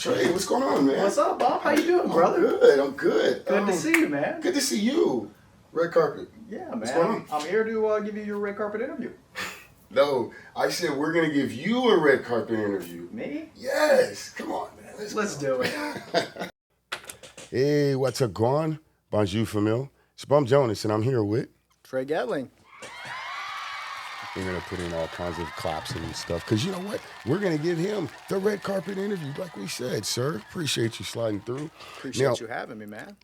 Trey, what's going on, man? What's up, Bob? How you doing, brother? I'm good. Good to see you, man. Good to see you. Red carpet. Yeah, man. What's going on? I'm here to give you your red carpet interview. No, I said we're going to give you a red carpet interview. Me? Yes. Come on, man. Let's do it. Hey, what's up, Guan? Bonjour, famille. It's Bum Jonas, and I'm here with... Trey Goettling. We're going to put in all kinds of claps and stuff, because you know what? We're going to give him the red carpet interview, like we said, sir. Appreciate you sliding through. Appreciate you having me, man.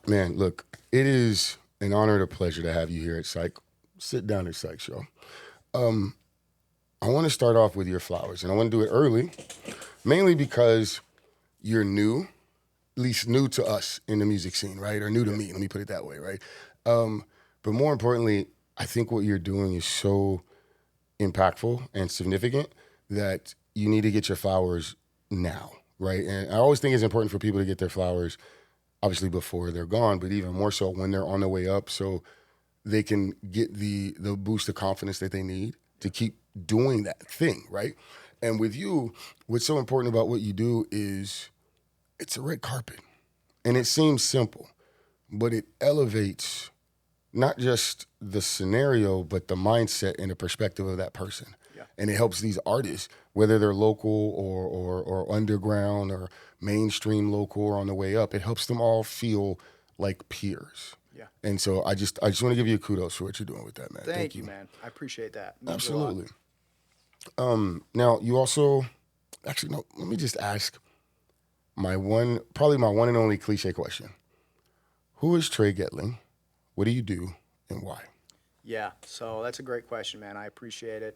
Man, look, it is an honor and a pleasure to have you here at Syke. Sit down at Syke Show. I want to start off with your flowers, and I want to do it early, mainly because you're new, at least new to us in the music scene, right? Or new to me, let me put it that way, right? But more importantly, I think what you're doing is so impactful and significant that you need to get your flowers now, right? And I always think it's important for people to get their flowers, obviously before they're gone, but even more so when they're on their way up, so they can get the boost of confidence that they need to keep doing that thing, right? And with you, what's so important about what you do is it's a red carpet. And it seems simple, but it elevates not just the scenario, but the mindset and the perspective of that person. Yeah. And it helps these artists, whether they're local or underground or mainstream local or on the way up, it helps them all feel like peers. Yeah. And so I just want to give you kudos for what you're doing with that, man. Thank you, man. I appreciate that. Absolutely. Now you also, actually, no, let me just ask probably my one and only cliche question. Who is Trey Goettling? What do you do and why? Yeah, so that's a great question, man. I appreciate it.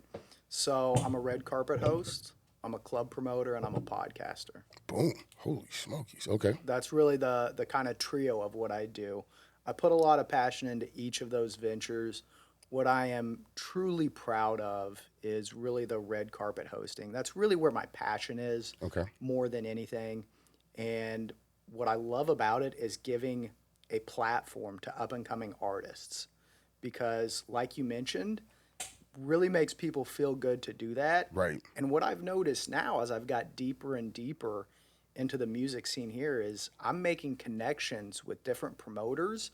So I'm a red carpet host, I'm a club promoter, and I'm a podcaster. Boom. Holy smokies. Okay. That's really the kind of trio of what I do. I put a lot of passion into each of those ventures. What I am truly proud of is really the red carpet hosting. That's really where my passion is, more than anything. And what I love about it is giving a platform to up-and-coming artists, because like you mentioned, really makes people feel good to do that. Right. And what I've noticed now as I've got deeper and deeper into the music scene here is I'm making connections with different promoters,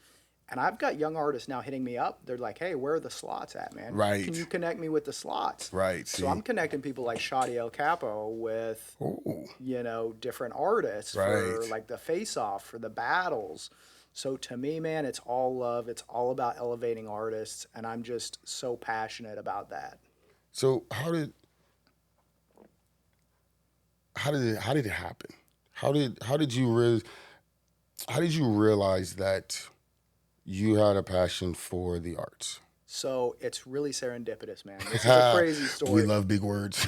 and I've got young artists now hitting me up. They're like, hey, where are the slots at, man? Right. Can you connect me with the slots? Right. So I'm connecting people like Shadi El Capo with, different artists for like the face-off, for the battles. So to me, man, it's all love. It's all about elevating artists, and I'm just so passionate about that. So how did it happen? How did you realize that you had a passion for the arts? So it's really serendipitous, man. This is a crazy story. We love big words.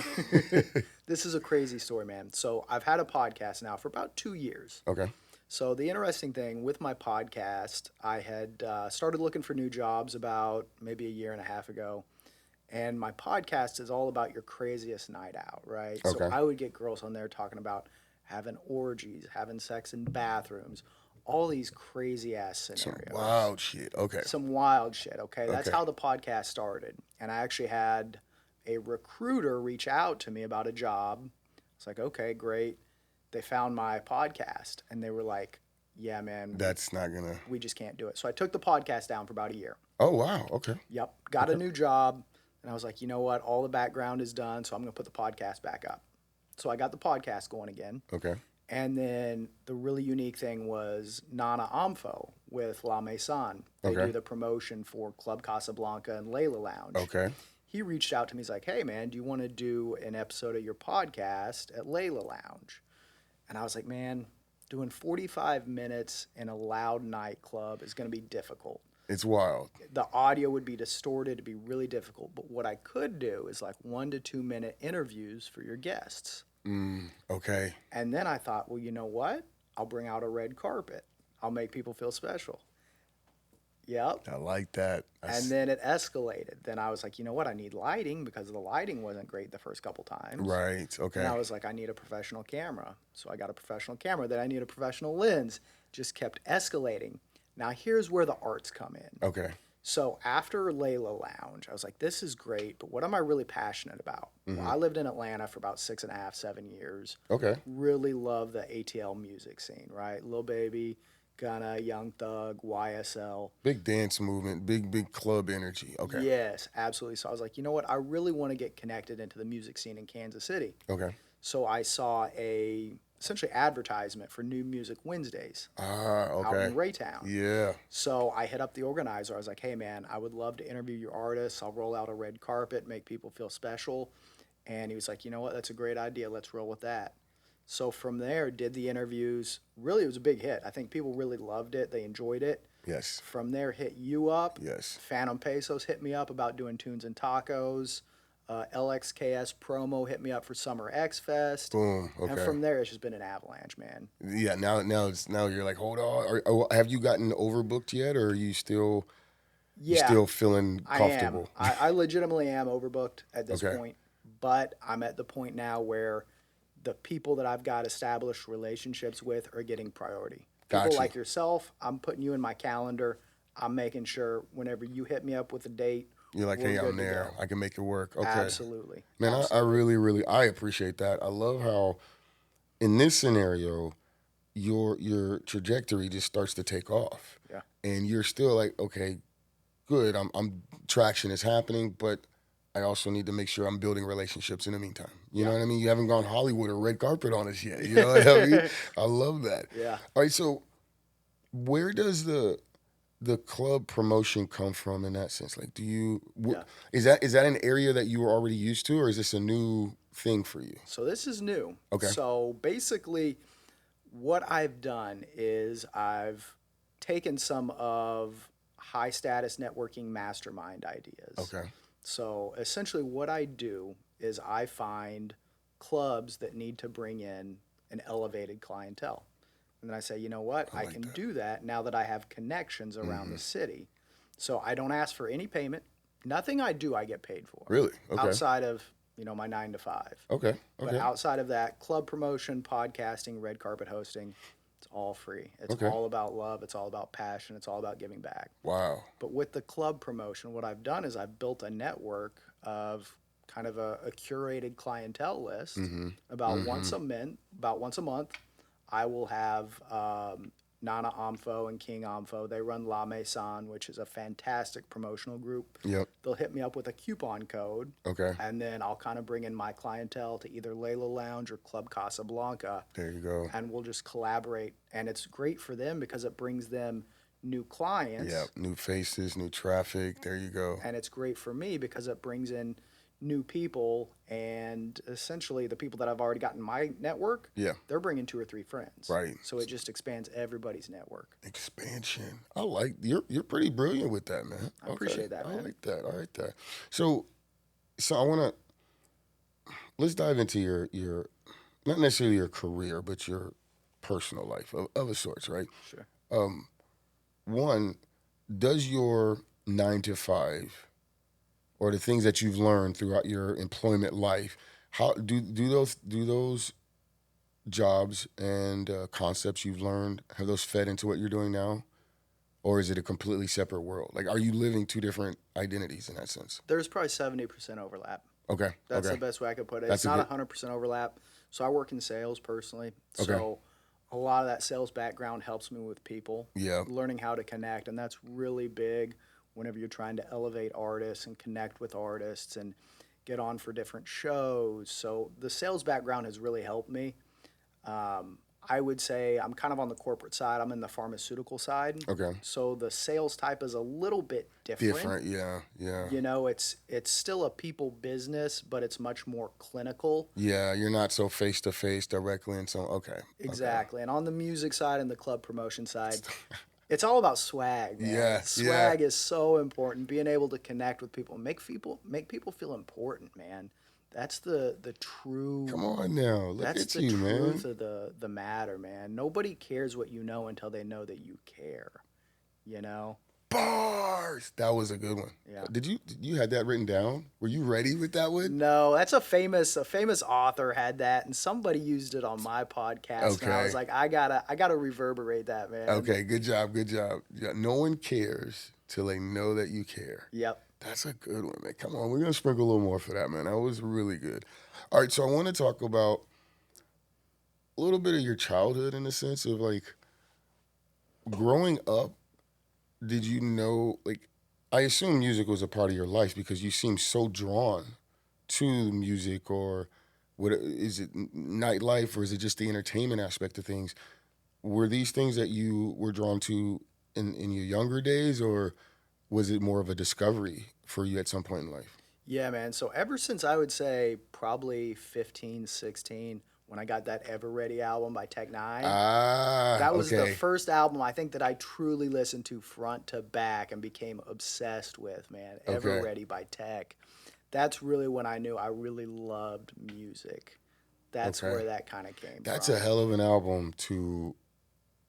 This is a crazy story, man. So I've had a podcast now for about 2 years. Okay. So the interesting thing with my podcast, I had started looking for new jobs about maybe a year and a half ago. And my podcast is all about your craziest night out, right? Okay. So I would get girls on there talking about having orgies, having sex in bathrooms, all these crazy ass scenarios. Some wild shit, okay. Some wild shit, okay? That's how the podcast started. And I actually had a recruiter reach out to me about a job. It's like, okay, great. They found my podcast, and they were like, yeah, man. We just can't do it. So I took the podcast down for about a year. Oh, wow, okay. Yep, got a new job, and I was like, you know what? All the background is done, so I'm going to put the podcast back up. So I got the podcast going again. Okay. And then the really unique thing was Nana Amfo with La Maison. They do the promotion for Club Casablanca and Layla Lounge. Okay. He reached out to me. He's like, hey, man, do you want to do an episode of your podcast at Layla Lounge? And I was like, man, doing 45 minutes in a loud nightclub is going to be difficult. It's wild. The audio would be distorted. It'd be really difficult. But what I could do is like 1 to 2 minute interviews for your guests. Okay. And then I thought, well, you know what? I'll bring out a red carpet. I'll make people feel special. Yep. I like that. And then it escalated. Then I was like, you know what? I need lighting because the lighting wasn't great the first couple times. Right. Okay. And I was like, I need a professional camera. So I got a professional camera. Then I need a professional lens. Just kept escalating. Now here's where the arts come in. Okay. So after Layla Lounge, I was like, this is great, but what am I really passionate about? Well, I lived in Atlanta for about 6.5, 7 years. Okay. Really love the ATL music scene, right? Lil Baby, Gunna, Young Thug, YSL. Big dance movement, big club energy. Okay. Yes, absolutely. So I was like, you know what? I really want to get connected into the music scene in Kansas City. Okay. So I saw essentially advertisement for New Music Wednesdays out Okay. in Raytown. Yeah. So I hit up the organizer. I was like, hey, man, I would love to interview your artists. I'll roll out a red carpet, make people feel special. And he was like, you know what? That's a great idea. Let's roll with that. So from there, did the interviews. Really, it was a big hit. I think people really loved it. They enjoyed it. Yes. From there, hit you up. Yes. Phantom Pesos hit me up about doing tunes and tacos. LXKS promo hit me up for Summer X Fest. Boom. Okay. And from there, it's just been an avalanche, man. Yeah. Now you're like, hold on. Have you gotten overbooked yet, or are you still feeling comfortable? I legitimately am overbooked at this Okay. point, but I'm at the point now where the people that I've got established relationships with are getting priority. People Gotcha. like yourself, I'm putting you in my calendar. I'm making sure whenever you hit me up with a date, You're like, we're hey, good I'm to there. go. I can make it work. Okay. Absolutely. Man, I really I appreciate that. I love how in this scenario your trajectory just starts to take off. Yeah. And you're still like, okay, good. I'm traction is happening, but I also need to make sure I'm building relationships in the meantime. You know what I mean? You haven't gone Hollywood or red carpet on us yet. You know what I mean? I love that. Yeah. All right, so where does the club promotion come from in that sense? Like, Yeah. is that an area that you were already used to, or is this a new thing for you? So this is new. Okay. So basically, what I've done is I've taken some of high status networking mastermind ideas. Okay. So essentially, what I do is I find clubs that need to bring in an elevated clientele. And then I say, you know what? I like can that. do that now that I have connections around the city. So I don't ask for any payment. Nothing I do, I get paid for. Really? Okay. Outside of, my 9 to 5. Okay. But Okay. outside of that, club promotion, podcasting, red carpet hosting, it's all free. It's Okay. all about love. It's all about passion. It's all about giving back. Wow. But with the club promotion, what I've done is I've built a network of kind of a curated clientele list. About once a month, I will have Nana Amfo and King Amfo. They run La Maison, which is a fantastic promotional group. Yep. They'll hit me up with a coupon code. Okay. And then I'll kind of bring in my clientele to either Layla Lounge or Club Casablanca. There you go. And we'll just collaborate. And it's great for them because it brings them new clients. Yeah. New faces, new traffic. There you go. And it's great for me because it brings in new people, and essentially the people that I've already got in my network, Yeah. they're bringing 2 or 3 friends. Right. So it just expands everybody's network. Expansion. I like you're pretty brilliant with that, man. I appreciate that, man. I like that. I like that. So I want to let's dive into your not necessarily your career, but your personal life of a sorts, right? Sure. One, does your 9 to 5 or the things that you've learned throughout your employment life, how do those jobs and concepts you've learned, have those fed into what you're doing now? Or is it a completely separate world? Like, are you living 2 different identities in that sense? There's probably 70% overlap. Okay. That's okay. the best way I could put it. That's It's a not 100% overlap. So I work in sales personally. Okay. So a lot of that sales background helps me with people. Yeah. Learning how to connect. And that's really big whenever you're trying to elevate artists and connect with artists and get on for different shows. So the sales background has really helped me. I would say I'm kind of on the corporate side. I'm in the pharmaceutical side. Okay. So the sales type is a little bit different. Different, yeah. It's still a people business, but it's much more clinical. Yeah, you're not so face-to-face directly and so, okay. Exactly. And on the music side and the club promotion side, it's all about swag, man. Yeah, Swag is so important. Being able to connect with people, make people feel important, man. That's the true. Come on now, look That's at the you, man. truth of the matter, man. Nobody cares what you know until they know that you care. You know. Bars. That was a good one. Yeah. Did you had that written down? Were you ready with that one? No, that's a famous author had that, and somebody used it on my podcast. And I was Okay. like, I gotta reverberate that, man. Okay, good job. Yeah, no one cares till they know that you care. Yep. That's a good one, man. Come on, we're gonna sprinkle a little more for that, man. That was really good. All right, so I want to talk about a little bit of your childhood in the sense of like growing up. Did you know, like, I assume music was a part of your life because you seem so drawn to music, or what is it, nightlife, or is it just the entertainment aspect of things? Were these things that you were drawn to in your younger days, or was it more of a discovery for you at some point in life? Yeah, man. So ever since I would say probably 15, 16, when I got that Ever Ready album by Tech Nine, that was the Okay. first album I think that I truly listened to front to back and became obsessed with, man. Ever Okay. Ready by Tech. That's really when I knew I really loved music. That's Okay. where that kind of came That's from. a hell of an album to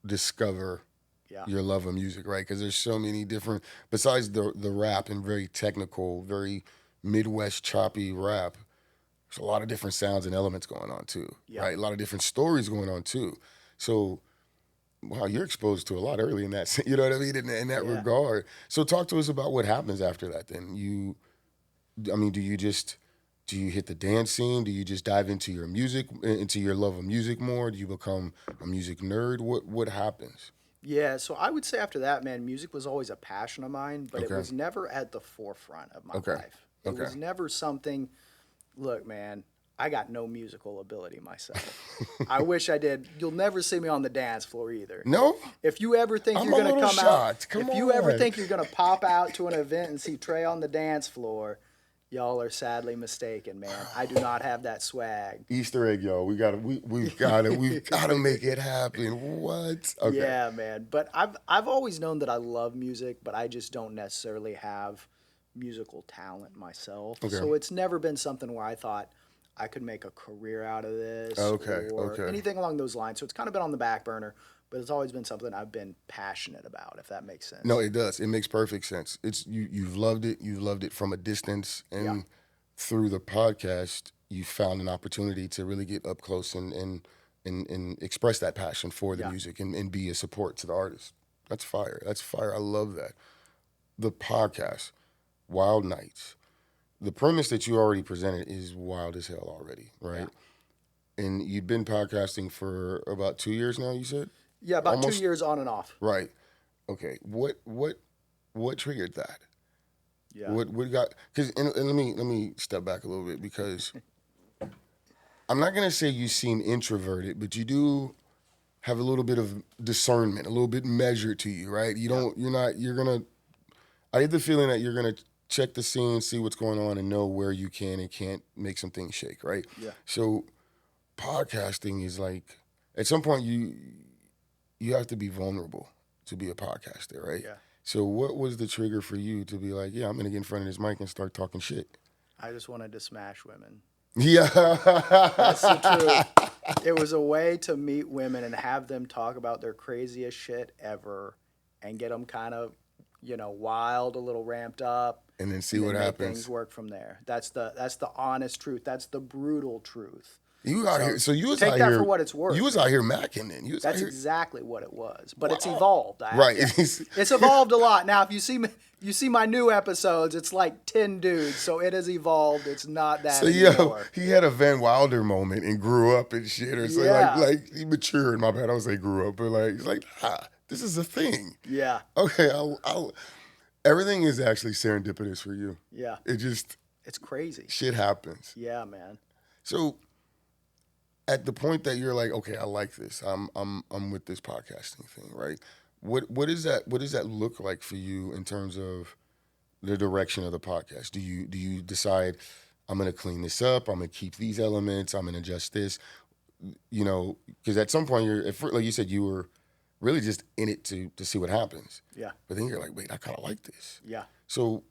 discover Yeah. your love of music, right? Because there's so many different, besides the rap and very technical, very Midwest choppy rap, there's a lot of different sounds and elements going on too, Yeah. right? A lot of different stories going on too. So, wow, you're exposed to a lot early in that, you know what I mean, in that Yeah. regard. So talk to us about what happens after that then. I mean, do you hit the dance scene? Do you just dive into your music, into your love of music more? Do you become a music nerd? What happens? Yeah, so I would say after that, man, music was always a passion of mine, but it Okay. was never at the forefront of my Okay. life. It Okay. was never something, look, man, I got no musical ability myself. I wish I did. You'll never see me on the dance floor either. No? If you ever think I'm you're a going to little come shocked. out, Come if you ever on. think you're going to pop out to an event and see Trey on the dance floor, y'all are sadly mistaken, man. I do not have that swag. Easter egg, y'all. We've gotta make it happen. What? Okay. Yeah, man. But I've always known that I love music, but I just don't necessarily have musical talent myself. Okay. So it's never been something where I thought I could make a career out of this Okay, or okay. anything along those lines. So it's kind of been on the back burner, but it's always been something I've been passionate about, if that makes sense. No, it does. It makes perfect sense. It's you've loved it. You've loved it from a distance, and Yeah. through the podcast, you found an opportunity to really get up close and express that passion for the Yeah. music and be a support to the artist. That's fire. That's fire. I love that. The podcast, Wild Nightz. The premise that you already presented is wild as hell already, right? And you've been podcasting for about 2 years now, you said? Yeah, about Almost- 2 years on and off. Right. Okay. What triggered that? Yeah. What got? Because and let me step back a little bit because I'm not gonna say you seem introverted, but you do have a little bit of discernment, a little bit measured to you, right? You're gonna. I get the feeling that you're gonna check the scene, see what's going on, and know where you can and can't make some things shake, right? Yeah. So podcasting is like at some point you have to be vulnerable to be a podcaster, right? Yeah. So what was the trigger for you to be like, yeah, I'm gonna get in front of this mic and start talking shit? I just wanted to smash women. Yeah. That's the truth. It was a way to meet women and have them talk about their craziest shit ever and get them kind of, wild, a little ramped up. And then see and what then make happens. things work from there. That's the honest truth. That's the brutal truth. You out here, so you was take out that here for what it's worth. You was out here macking then. You was out That's here, exactly what it was. But it's evolved. right? It's evolved a lot. Now, if you see my new episodes, it's like 10 dudes. So it has evolved. It's not that So anymore. he had a Van Wilder moment and grew up and shit, or so Yeah. like he matured. My bad, I don't say grew up, but like he's like, this is a thing. Yeah. Okay, everything is actually serendipitous for you. Yeah. It just It's crazy. shit happens. Yeah, man. So at the point that you're like, okay, I like this. I'm with this podcasting thing, right? What does that look like for you in terms of the direction of the podcast? Do you decide I'm gonna clean this up, I'm gonna keep these elements, I'm gonna adjust this? Because at some point like you said, you were really just in it to see what happens. Yeah. But then you're like, wait, I kind of like this. Yeah. So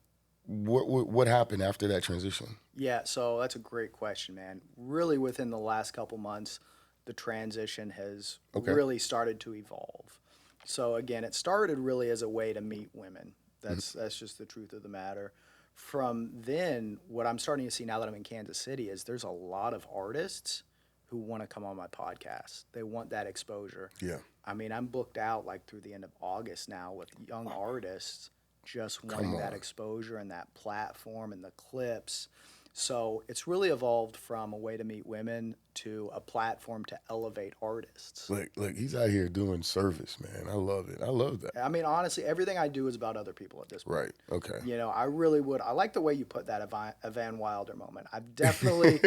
what happened after that transition? Yeah, so that's a great question, man. Really, within the last couple months, the transition has Okay. really started to evolve. So again, it started really as a way to meet women. That's just the truth of the matter. From then, what I'm starting to see now that I'm in Kansas City is there's a lot of artists who want to come on my podcast. They want that exposure. Yeah. I mean, I'm booked out like through the end of August now with young artists just wanting that exposure and that platform and the clips. So it's really evolved from a way to meet women to a platform to elevate artists. Look, he's out here doing service, man. I love it. I love that. I mean, honestly, everything I do is about other people at this point. Right. Okay. You know, I really would. I like the way you put that Van Wilder moment. I've definitely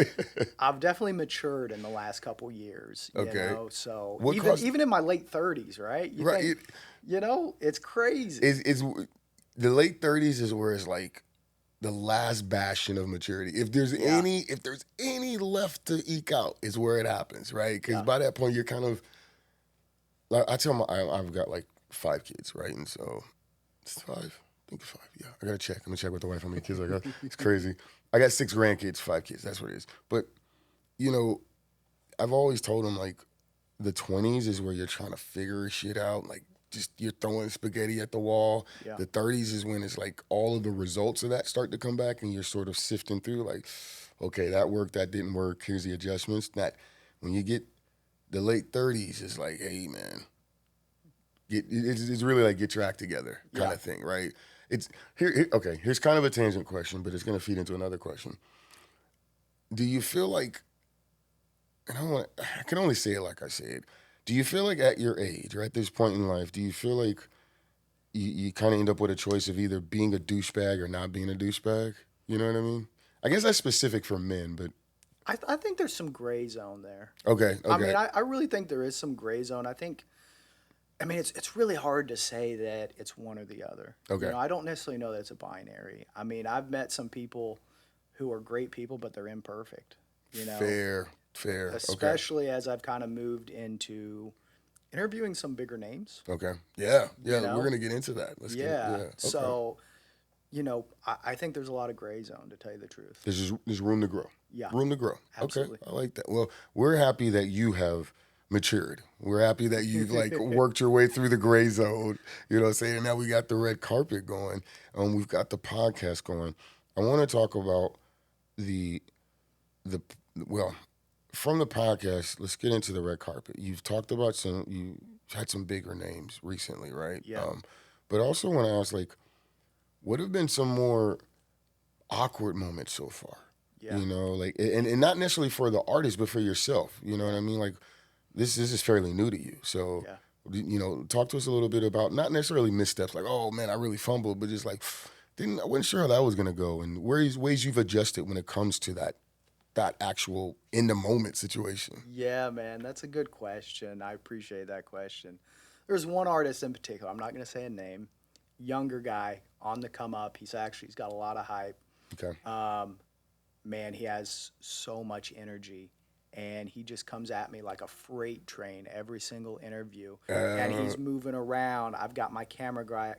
matured in the last couple years. You know? So even in my late 30s, right? You think, you know, it's crazy. It's the late 30s is where it's like the last bastion of maturity. If there's any left to eke out, is where it happens, right? Because by that point, you're kind of. Like, I tell I've got like 5 kids, right? And so it's 5. I think it's 5. Yeah, I gotta check. I'm gonna check with the wife how many kids I got. It's crazy. I got 6 grandkids, 5 kids. That's what it is. But you know, I've always told them like the 20s is where you're trying to figure shit out, like. Just you're throwing spaghetti at the wall. Yeah. The 30s is when it's like all of the results of that start to come back and you're sort of sifting through like, okay, that worked, that didn't work, here's the adjustments. That when you get the late 30s, it's like, hey man, it's really like get your act together kind of thing, right? It's okay, here's kind of a tangent question, but it's gonna feed into another question. Do you feel like, and I can only say it like I said, do you feel like at your age or at this point in life, do you feel like you kind of end up with a choice of either being a douchebag or not being a douchebag? You know what I mean? I guess that's specific for men, but... I think there's some gray zone there. Okay. I mean, I really think there is some gray zone. I mean, it's really hard to say that it's one or the other. Okay. You know, I don't necessarily know that it's a binary. I mean, I've met some people who are great people, but they're imperfect. You know? Fair. Especially as I've kind of moved into interviewing some bigger names. Okay. Yeah. You know? We're going to get into that. Let's get it. Okay. So, you know, I think there's a lot of gray zone, to tell you the truth. There's room to grow. Yeah. Room to grow. Absolutely. Okay. I like that. Well, we're happy that you have matured. We're happy that you've like worked your way through the gray zone. You know what I'm saying? And now we got the red carpet going. We've got the podcast going. I want to talk about from the podcast, let's get into the red carpet. You've talked about you had some bigger names recently, right? Yeah. But I also want to ask, like, what have been some more awkward moments so far? Yeah. You know, like, and not necessarily for the artist, but for yourself. You know what I mean? Like, this is fairly new to you. So, you know, talk to us a little bit about not necessarily missteps, like, oh, man, I really fumbled, but just like, I wasn't sure how that was going to go, and ways you've adjusted when it comes to that actual in the moment situation. Yeah, man, that's a good question. I appreciate that question. There's one artist in particular, I'm not going to say a name, younger guy on the come up. He's got a lot of hype. Okay. Man, he has so much energy, and he just comes at me like a freight train every single interview. And he's moving around. I've got my camera guy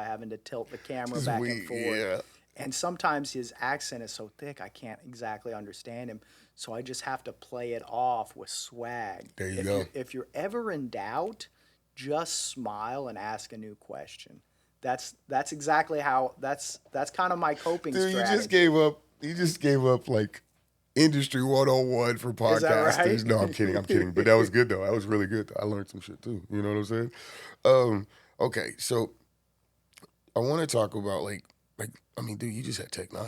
having to tilt the camera back and forth. Yeah. And sometimes his accent is so thick I can't exactly understand him. So I just have to play it off with swag. There you go. If you're ever in doubt, just smile and ask a new question. That's exactly how that's kind of my coping strategy. You just gave up like industry 101 for podcasters. Is that right? No, I'm kidding. But that was good though. That was really good. I learned some shit too. You know what I'm saying? Okay, so I want to talk about like I mean, dude, you just had Tech 9,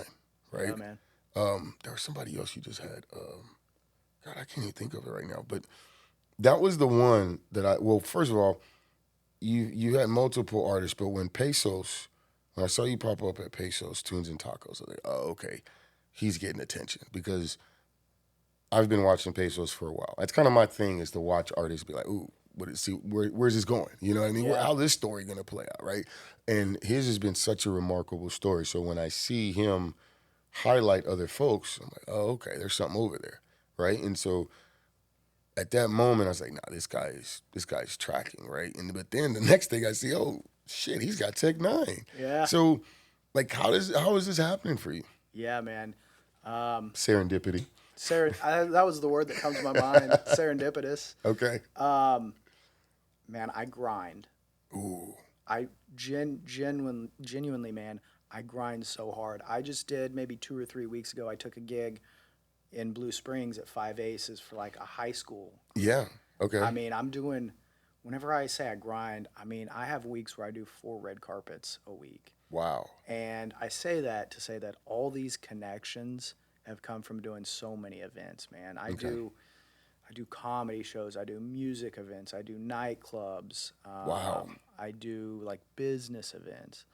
right? Yeah, man. There was somebody else you just had. God, I can't even think of it right now. But that was the one that first of all, you had multiple artists, but when I saw you pop up at Pesos, Tunes and Tacos, I was like, oh, okay, he's getting attention because I've been watching Pesos for a while. That's kind of my thing, is to watch artists be like, ooh, where's this going? You know what I mean? Yeah. How's this story going to play out, right? And his has been such a remarkable story. So when I see him highlight other folks, I'm like, oh, okay, there's something over there, right? And so at that moment, I was like, nah, this guy's tracking, right? But then the next thing I see, oh, shit, he's got Tech 9. Yeah. So, like, how is this happening for you? Yeah, man. Serendipity. That was the word that comes to my mind. Serendipitous. Okay. Man, I grind. Ooh. I genuinely, man, I grind so hard. I just did maybe 2 or 3 weeks ago. I took a gig in Blue Springs at Five Aces for like a high school. Yeah. Okay. I mean, I'm doing. Whenever I say I grind, I mean I have weeks where I do 4 red carpets a week. Wow. And I say that to say that all these connections have come from doing so many events, man. I do comedy shows, I do music events, I do nightclubs, Wow. I do like business events.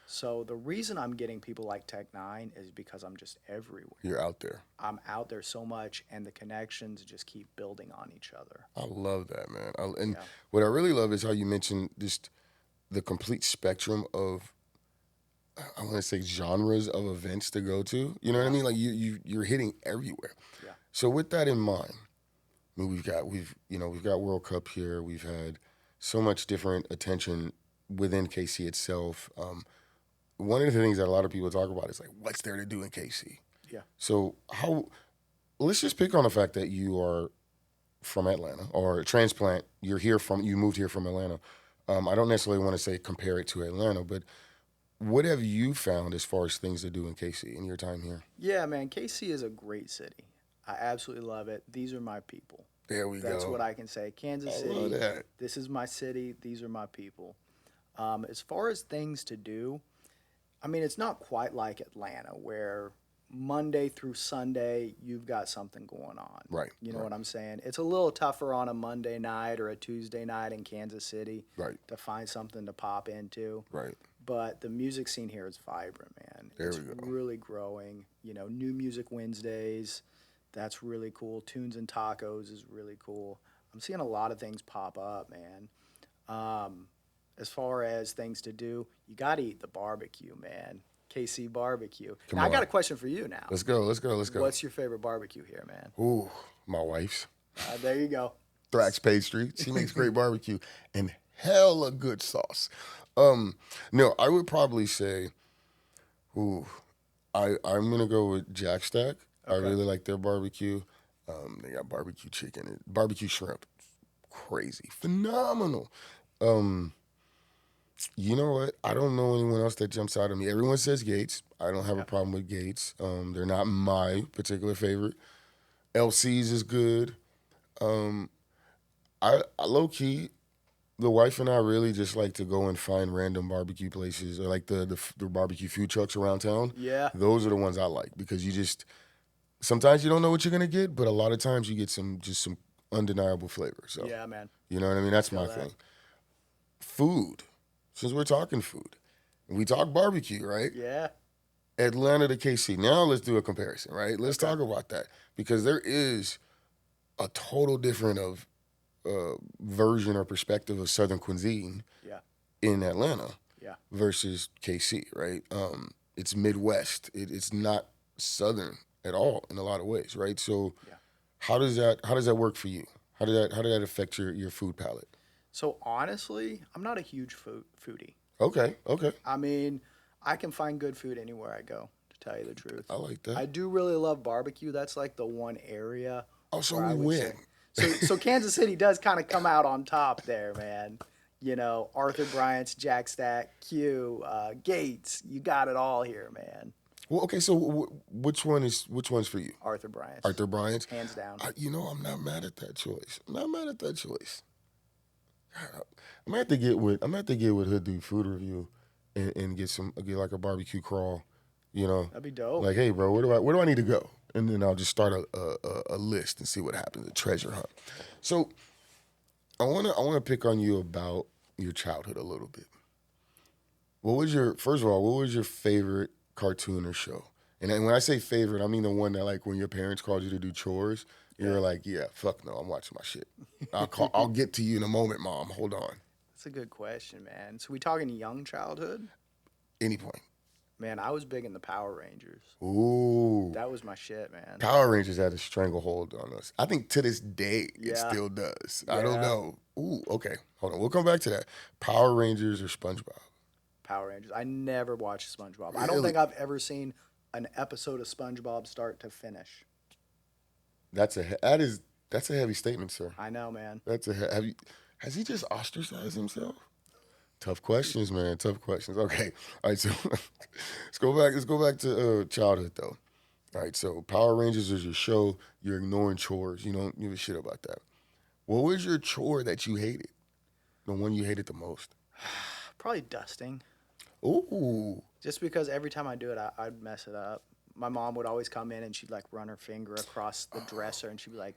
So the reason I'm getting people like Tech Nine is because I'm just everywhere. You're out there. I'm out there so much, and the connections just keep building on each other. I love that, man. And Yeah. what I really love is how you mentioned just the complete spectrum of, I want to say, genres of events to go to. You know what I mean? Like you're hitting everywhere. Yeah. So with that in mind, I mean, we've got World Cup here. We've had so much different attention within KC itself. One of the things that a lot of people talk about is like, what's there to do in KC? Yeah. So let's just pick on the fact that you are from Atlanta or a transplant. You moved here from Atlanta. I don't necessarily want to say compare it to Atlanta, but what have you found as far as things to do in KC in your time here? Yeah, man, KC is a great city. I absolutely love it. These are my people. There we That's go. what I can say. Kansas I City, love that. this is my city. These are my people. As far as things to do, I mean, it's not quite like Atlanta where Monday through Sunday you've got something going on. Right. You know right, what I'm saying? It's a little tougher on a Monday night or a Tuesday night in Kansas City Right. to find something to pop into. Right. But the music scene here is vibrant, man. There It's we go. really growing. You know, New Music Wednesdays, that's really cool. Tunes and Tacos is really cool. I'm seeing a lot of things pop up, man. As far as things to do, you got to eat the barbecue, man. KC barbecue. Come Now, I got on. a question for you now. Let's go. What's your favorite barbecue here, man? Ooh, my wife's There you go. Thrax Pastry. She makes great barbecue and hella good sauce. No, I would probably say, I'm gonna go with Jack Stack. I Okay. really like their barbecue. They got barbecue chicken, barbecue shrimp, crazy, phenomenal. You know what? I don't know anyone else that jumps out at me. Everyone says Gates. I don't have a problem with Gates. They're not my particular favorite. LC's is good. I low key, the wife and I really just like to go and find random barbecue places or like the barbecue food trucks around town. Yeah. Those are the ones I like because sometimes you don't know what you're gonna get, but a lot of times you get some undeniable flavor. So Yeah, man. you know what I mean? That's my Feel that. thing. Food. Since we're talking food, we talk barbecue, right? Yeah. Atlanta to KC. Now let's do a comparison, right? Let's talk about that because there is a total different version or perspective of Southern cuisine Yeah. in Atlanta Yeah. versus KC, right? It's Midwest. It's not Southern at all in a lot of ways, right? So, Yeah. how does that work for you? How did that affect your food palate? So honestly, I'm not a huge foodie. Okay, I mean, I can find good food anywhere I go, to tell you the truth. I like that. I do really love barbecue. That's like the one area. Oh, so where I we would win. say- So Kansas City does kind of come out on top there, man. You know, Arthur Bryant's, Jack Stack, Q, Gates. You got it all here, man. Well, okay. So which one's for you? Arthur Bryant's. Arthur Bryant's. Hands down. I'm not mad at that choice. I'm gonna have to get with Hood Dude Food Review and get like a barbecue crawl. You know, That'd be dope. like, hey, bro, where do I need to go? And then I'll just start a list and see what happens. A treasure hunt. So I wanna pick on you about your childhood a little bit. First of all, what was your favorite cartoon or show? And when I say favorite, I mean the one that like when your parents called you to do chores, you're like, yeah, fuck no, I'm watching my shit. I'll get to you in a moment, Mom. Hold on. That's a good question, man. So we talking young childhood? Any point. Man, I was big in the Power Rangers. Ooh. That was my shit, man. Power Rangers had a stranglehold on us. I think to this day it Yeah. still does. I don't Yeah. know. Ooh, okay. Hold on. We'll come back to that. Power Rangers or SpongeBob? Power Rangers. I never watched SpongeBob. I don't Really? think I've ever seen an episode of SpongeBob start to finish. That's a heavy statement, sir. I know, man. Has he just ostracized himself? Tough questions, man. Tough questions. Okay. All right. So let's go back. Let's go back to childhood, though. All right. So Power Rangers is your show. You're ignoring chores. You don't give a shit about that. What was your chore that you hated? The one you hated the most? Probably dusting. Ooh. Just because every time I do it, I'd mess it up. My mom would always come in and she'd like run her finger across the dresser and she'd be like,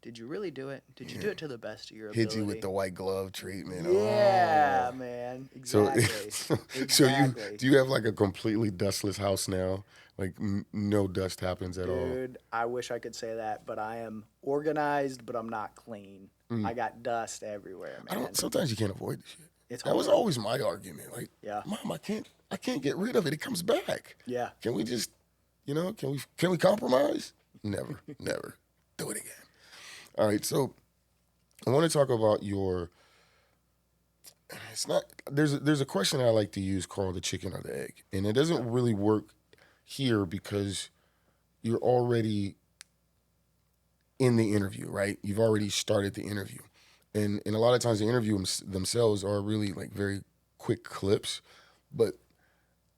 "Did you really do it? Did you do it to the best of your ability?" Hit you with the white glove treatment. Yeah, Oh. man. So, Exactly. so Exactly. do you have like a completely dustless house now? Like no dust happens at all. Dude, I wish I could say that, but I am organized, but I'm not clean. I got dust everywhere, I man. don't. Sometimes you can't avoid the shit. It's That was hard. always my argument. Like, Yeah. Mom, I can't get rid of it. It comes back. Yeah. Can we just, can we compromise? Never, never do it again. All right. So I want to talk about your. It's not. There's a question I like to use called the chicken or the egg, and it doesn't really work here because you're already in the interview, right? You've already started the interview. And a lot of times the themselves are really like very quick clips. But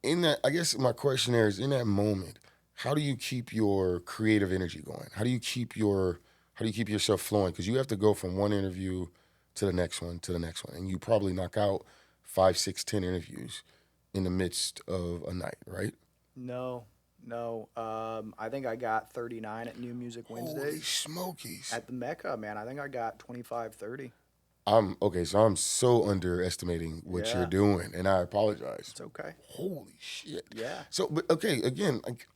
in that, I guess my question there is in that moment, how do you keep your creative energy going? How do you keep yourself flowing? Because you have to go from one interview to the next one, to the next one. And you probably knock out 5, 6, 10 interviews in the midst of a night, right? No. I think I got 39 at New Music Holy Wednesdays. smokies. At the Mecca, man, I think I got 25, 30. So I'm so underestimating what you're Yeah. doing, and I apologize. It's okay. Holy shit. Yeah. So, but okay, again, like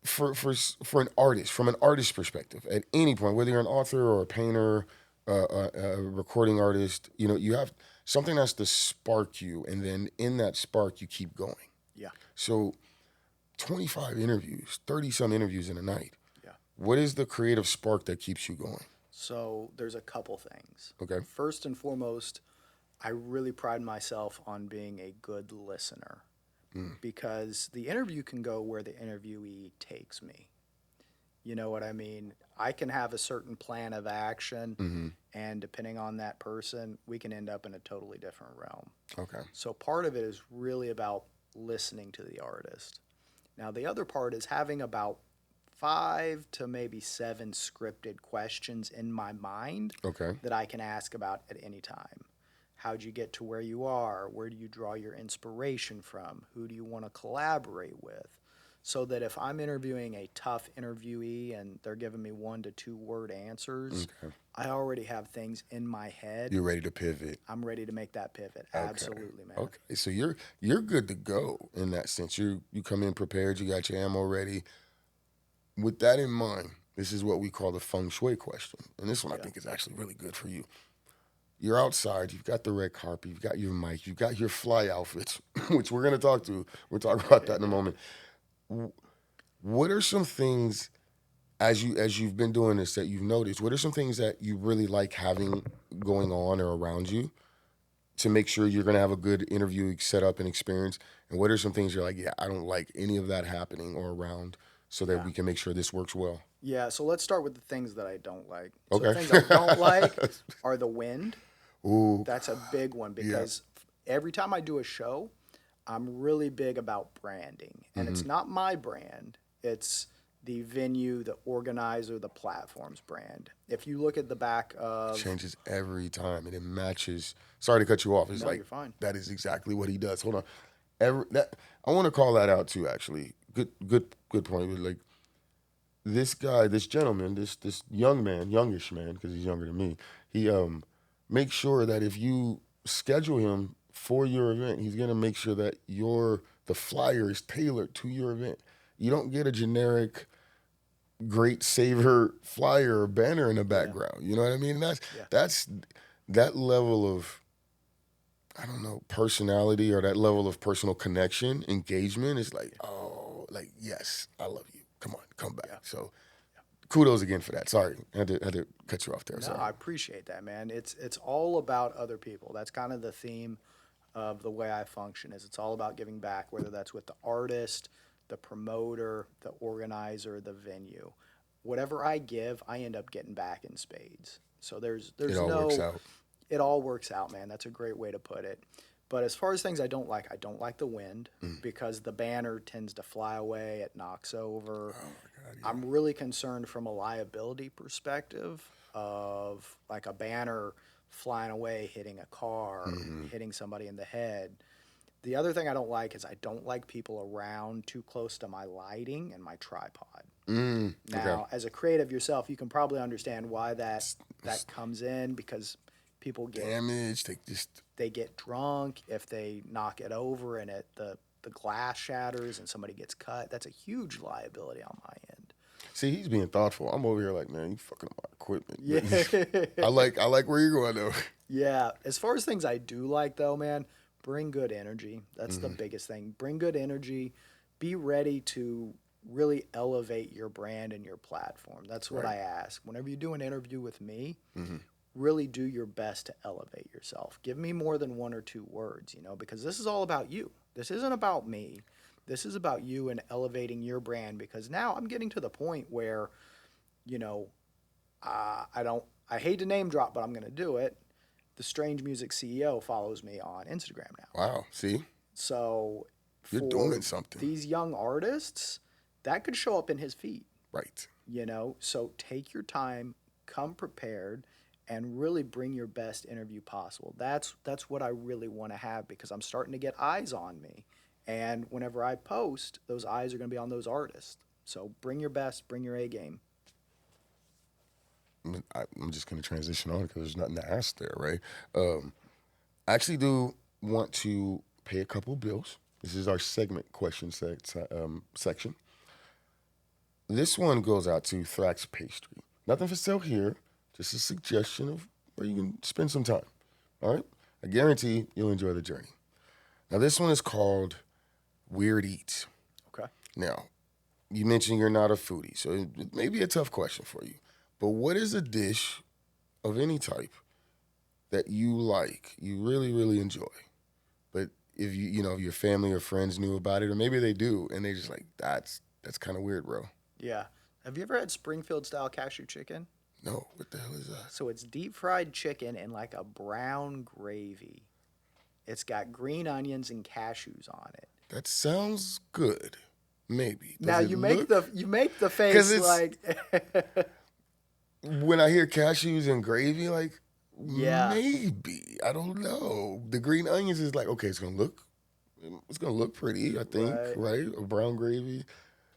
for an artist, from an artist's perspective, at any point, whether you're an author or a painter, a recording artist, you have something has to spark you, and then in that spark, you keep going. Yeah. So, 25 interviews, 30 some interviews in a night. Yeah. What is the creative spark that keeps you going? So there's a couple things. Okay. First and foremost, I really pride myself on being a good listener because the interview can go where the interviewee takes me. You know what I mean? I can have a certain plan of action, and depending on that person, we can end up in a totally different realm. Okay. So part of it is really about listening to the artist. Now, the other part is having about 5 to maybe 7 scripted questions in my mind Okay. that I can ask about at any time. How'd you get to where you are? Where do you draw your inspiration from? Who do you want to collaborate with? So that if I'm interviewing a tough interviewee and they're giving me 1 to 2 word answers, Okay. I already have things in my head. You're ready to pivot. I'm ready to make that pivot. Absolutely, man. Okay, so you're good to go in that sense. You come in prepared. You got your ammo ready. With that in mind, this is what we call the feng shui question, and this one I think is actually really good for you. You're outside. You've got the red carpet. You've got your mic. You've got your fly outfits, which we're gonna talk to. We'll talk about that in a moment. What are some things as you've been doing this that you've noticed? What are some things that you really like having going on or around you to make sure you're going to have a good interview set up and experience? And what are some things you're like, yeah, I don't like any of that happening or around so that we can make sure this works well? Yeah, so let's start with the things that I don't like. Okay. So the things I don't like are the wind. Ooh. That's a big one because every time I do a show, I'm really big about branding. And it's not my brand. It's the venue, the organizer, the platform's brand. If you look at the back of... Changes every time and it matches. Sorry to cut you off. It's No, like, you're fine. that is exactly what he does. Hold on. I want to call that out too, actually. Good point. Like, this guy, this gentleman, this young man, youngish man, because he's younger than me, he makes sure that if you schedule him for your event, he's gonna make sure that the flyer is tailored to your event. You don't get a generic great saver flyer or banner in the background. You know what I mean? That's that level of, I don't know, personality or that level of personal connection, engagement is like, oh, like, yes, I love you. Come on, come back. Yeah. So kudos again for that. Sorry, I had to cut you off there. No, Sorry. I appreciate that, man. It's all about other people. That's kind of the theme of the way I function is it's all about giving back, whether that's with the artist, the promoter, the organizer, the venue. Whatever I give, I end up getting back in spades. So there's It all no works out. it all works out, man. That's a great way to put it. But as far as things I don't like the wind because the banner tends to fly away. It knocks over. Oh my God, yeah. I'm really concerned from a liability perspective of like a banner flying away, hitting a car, hitting somebody in the head. The other thing I don't like is I don't like people around too close to my lighting and my tripod. Now, as a creative yourself, you can probably understand why that comes in because people get damage. they get drunk if they knock it over and the glass shatters and somebody gets cut. That's a huge liability on my end. See, he's being thoughtful. I'm over here like, man, you fucking up my equipment. Yeah. I like where you're going though. Yeah. As far as things I do like though, man, bring good energy. That's the biggest thing. Bring good energy. Be ready to really elevate your brand and your platform. That's what I ask. Whenever you do an interview with me, really do your best to elevate yourself. Give me more than one or two words, because this is all about you. This isn't about me. This is about you and elevating your brand because now I'm getting to the point where, I hate to name drop, but I'm going to do it. The Strange Music CEO follows me on Instagram now. Wow. See? So You're doing something. These young artists, that could show up in his feed. Right. So take your time, come prepared, and really bring your best interview possible. That's what I really want to have because I'm starting to get eyes on me. And whenever I post, those eyes are going to be on those artists. So bring your best, bring your A game. I'm just going to transition on because there's nothing to ask there, right? I actually do want to pay a couple bills. This is our segment question section. This one goes out to Thrax Pastry. Nothing for sale here, just a suggestion of where you can spend some time, all right? I guarantee you'll enjoy the journey. Now, this one is called Weird Eats. Okay. Now, you mentioned you're not a foodie, so it may be a tough question for you. But what is a dish of any type that you like, you really, really enjoy? But if if your family or friends knew about it, or maybe they do, and they just like, that's kind of weird, bro. Yeah. Have you ever had Springfield-style cashew chicken? No, what the hell is that? So it's deep-fried chicken in like a brown gravy. It's got green onions and cashews on it. That sounds good. Maybe. Now you make the face like when I hear cashews and gravy, like yeah, maybe. I don't know. The green onions is like, okay, it's gonna look pretty, I think, right? A brown gravy.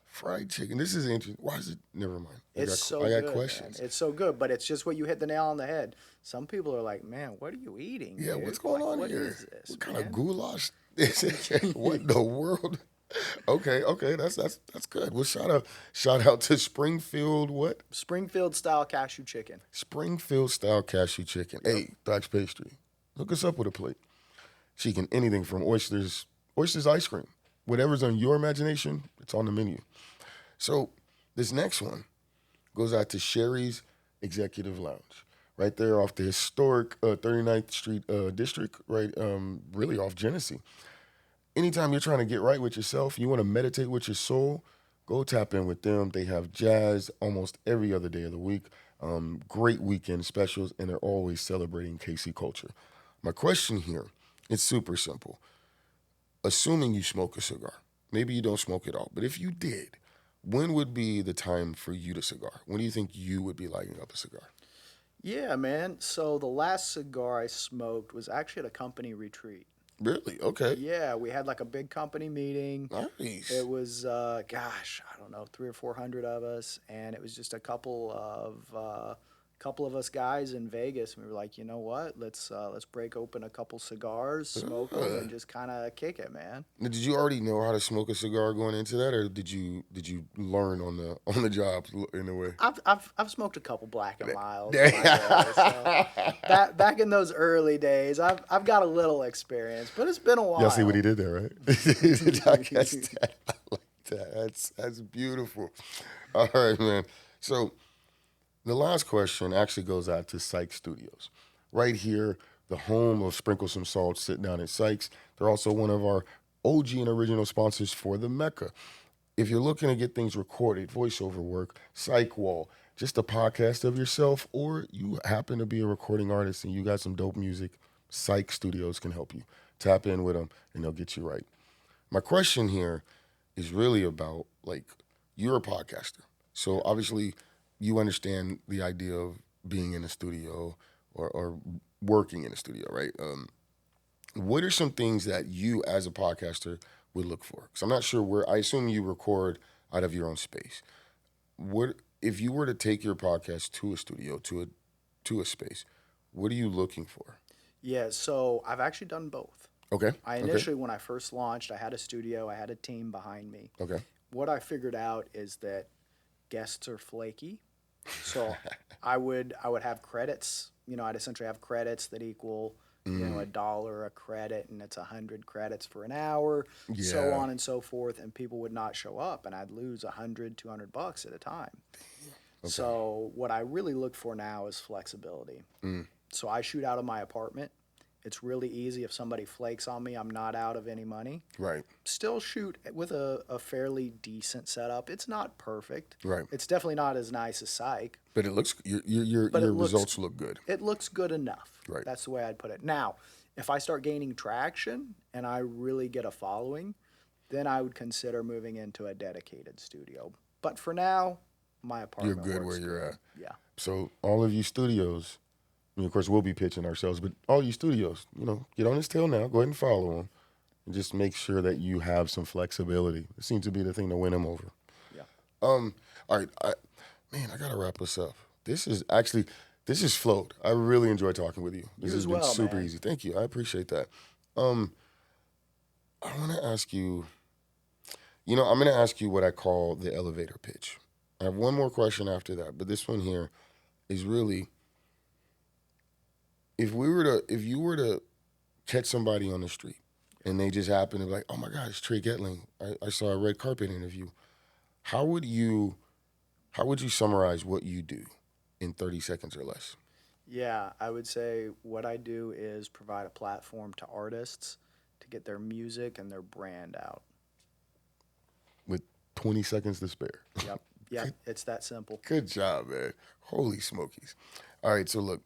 Fried chicken. This is interesting. Why is it? Never mind. I got questions. Man. It's so good, but it's just what you hit the nail on the head. Some people are like, man, what are you eating? Yeah, dude? what's going on what here? Is this, what kind of goulash is it? What in the world? Okay, that's good. Well, shout out to Springfield. What? Springfield style cashew chicken. Springfield style cashew chicken. Yep. Hey, Thrax Pastry, hook us up with a plate. Chicken, anything from oysters ice cream, whatever's on your imagination, it's on the menu. So this next one goes out to Sherry's Executive Lounge, right there off the historic 39th Street district, right, really off Genesee. Anytime you're trying to get right with yourself, you want to meditate with your soul, go tap in with them. They have jazz almost every other day of the week, great weekend specials, and they're always celebrating KC culture. My question here, it's super simple. Assuming you smoke a cigar, maybe you don't smoke at all, but if you did, when would be the time for you to cigar? When do you think you would be lighting up a cigar? Yeah, man. So the last cigar I smoked was actually at a company retreat. Really? Okay. Yeah, we had like a big company meeting. Nice. It was, I don't know, 300 or 400 of us, and it was just a couple of us guys in Vegas. And we were like, you know what? Let's break open a couple cigars, smoke them, and just kind of kick it, man. Now, did you already know how to smoke a cigar going into that, or did you learn on the job in a way? I've smoked a couple Black and Milds. So back in those early days, I've got a little experience, but it's been a while. Y'all see what he did there, right? I like that. That's beautiful. All right, man. So the last question actually goes out to Syke Studios. Right here, the home of SprinkleSumSalt, SitDown at Syke's. They're also one of our OG and original sponsors for the Mecca. If you're looking to get things recorded, voiceover work, Syke Wall, just a podcast of yourself, or you happen to be a recording artist and you got some dope music, Syke Studios can help you. Tap in with them and they'll get you right. My question here is really about, like, you're a podcaster. So obviously you understand the idea of being in a studio or working in a studio, right? What are some things that you as a podcaster would look for? Because I'm not sure I assume you record out of your own space. What if you were to take your podcast to a studio, to a space, what are you looking for? Yeah, so I've actually done both. Okay. When I first launched, I had a studio, I had a team behind me. Okay. What I figured out is that guests are flaky. So I would have credits. I'd essentially have credits that equal $1 a credit, and it's 100 credits for an hour, so on and so forth, and people would not show up, and I'd lose $100-$200 at a time. Okay. So what I really look for now is flexibility. So I shoot out of my apartment. It's really easy. If somebody flakes on me, I'm not out of any money. Right. Still shoot with a fairly decent setup. It's not perfect. Right. It's definitely not as nice as Syke. But it looks your results look good. It looks good enough. Right. That's the way I'd put it. Now, if I start gaining traction and I really get a following, then I would consider moving into a dedicated studio. But for now, my apartment You're good works where you're at. Yeah. So all of you studios, I mean, of course, we'll be pitching ourselves, but all you studios, get on his tail now. Go ahead and follow him. And just make sure that you have some flexibility. It seems to be the thing to win him over. Yeah. All right. I got to wrap this up. This is flowed. I really enjoy talking with you. This has been super easy. Thank you. I appreciate that. I want to ask you, I'm going to ask you what I call the elevator pitch. I have one more question after that, but this one here is really, if you were to catch somebody on the street and they just happen to be like, oh my God, it's Trey Goettling. I saw a red carpet interview. How would you summarize what you do in 30 seconds or less? Yeah, I would say what I do is provide a platform to artists to get their music and their brand out. With 20 seconds to spare. Yep, it's that simple. Good job, man. Holy smokies. All right, so look,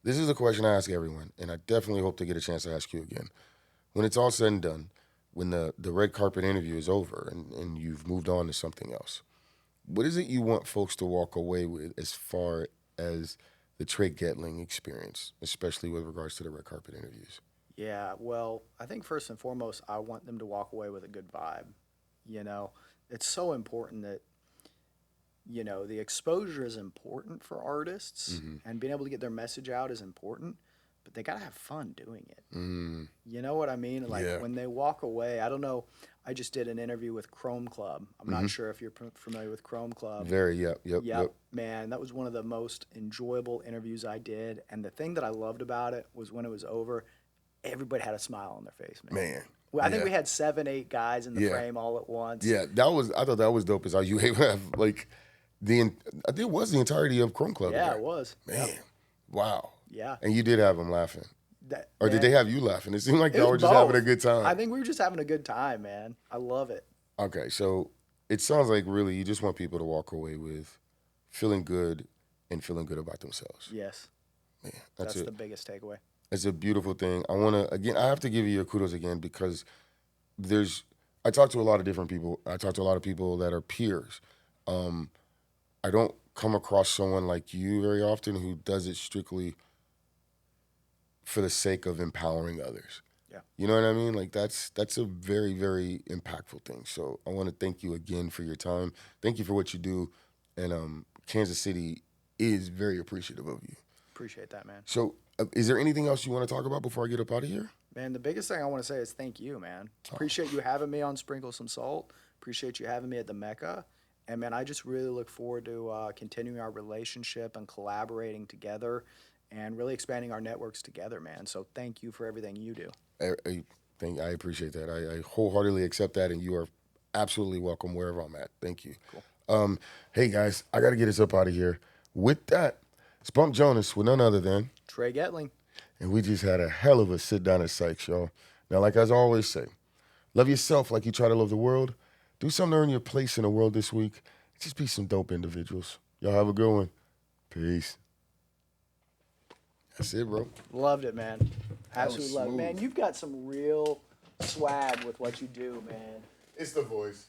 this is a question I ask everyone, and I definitely hope to get a chance to ask you again. When it's all said and done, when the red carpet interview is over and you've moved on to something else, what is it you want folks to walk away with as far as the Trey Goettling experience, especially with regards to the red carpet interviews? Yeah, well, I think first and foremost, I want them to walk away with a good vibe. It's so important that, the exposure is important for artists, and being able to get their message out is important, but they got to have fun doing it. You know what I mean? When they walk away, I don't know. I just did an interview with Chrome Club. I'm not sure if you're familiar with Chrome Club. Yep. Man, that was one of the most enjoyable interviews I did. And the thing that I loved about it was when it was over, everybody had a smile on their face, man. I think we had 7-8 guys in the frame all at once. Yeah, I thought that was dope as how you able to have, like, I think it was the entirety of Chrome Club. Yeah, it was. Man, wow. Yeah. And you did have them laughing. Did they have you laughing? It seemed like y'all were just having a good time. I think we were just having a good time, man. I love it. Okay, so it sounds like really you just want people to walk away with feeling good and feeling good about themselves. Yes. Man, that's the biggest takeaway. It's a beautiful thing. I have to give you your kudos again because I talk to a lot of different people. I talk to a lot of people that are peers. I don't come across someone like you very often who does it strictly for the sake of empowering others. Yeah. You know what I mean? Like that's a very, very impactful thing. So I want to thank you again for your time. Thank you for what you do. And Kansas City is very appreciative of you. Appreciate that, man. So is there anything else you want to talk about before I get up out of here? Man, the biggest thing I want to say is thank you, man. Appreciate you having me on Sprinkle Some Salt. Appreciate you having me at the Mecca. And, man, I just really look forward to continuing our relationship and collaborating together and really expanding our networks together, man. So thank you for everything you do. I appreciate that. I wholeheartedly accept that, and you are absolutely welcome wherever I'm at. Thank you. Cool. Hey, guys, I got to get us up out of here. With that, Spunk Jonas with none other than Trey Goettling. And we just had a hell of a sit-down at Syke, y'all. Now, like I always say, love yourself like you try to love the world. Do something to earn your place in the world this week. Just be some dope individuals. Y'all have a good one. Peace. That's it, bro. Loved it, man. Absolutely loved it. smooth. Man, you've got some real swag with what you do, man. It's the voice.